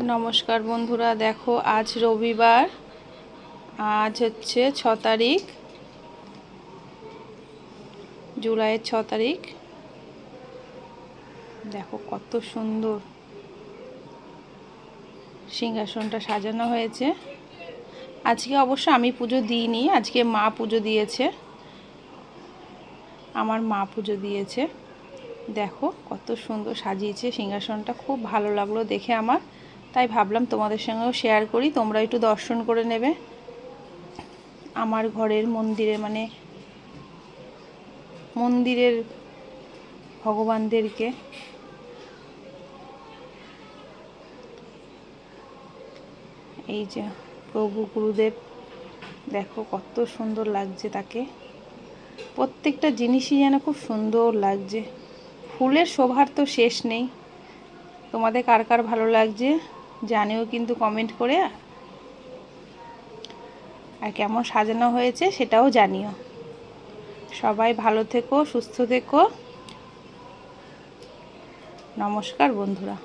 নমস্কার বন্ধুরা, দেখো আজ রবিবার, আজ হচ্ছে 6 তারিখ, জুলাইয়ের 6 তারিখ। দেখো কত সুন্দর সিংহাসনটা সাজানো হয়েছে। আজকে অবশ্য আমি পুজো দিইনি, আজকে মা পুজো দিয়েছে, আমার মা পুজো দিয়েছে। দেখো কত সুন্দর সাজিয়েছে সিংহাসনটা, খুব ভালো লাগলো দেখে আমার, তাই ভাবলাম তোমাদের সঙ্গেও শেয়ার করি, তোমরা একটু দর্শন করে নেবে আমার ঘরের মন্দিরে, মানে মন্দিরের ভগবানদেরকে। এই যে প্রভু গুরুদেব, দেখো কত সুন্দর লাগছে তাকে, প্রত্যেকটা জিনিসই যেন খুব সুন্দর লাগছে। ফুলের শোভার তো শেষ নেই। তোমাদের কার কার ভালো লাগছে জানিও কিন্তু কমেন্ট করে, আর কেমন সাজানো হয়েছে সেটাও জানিও। সবাই ভালো থেকো, সুস্থ থেকো। নমস্কার বন্ধুরা।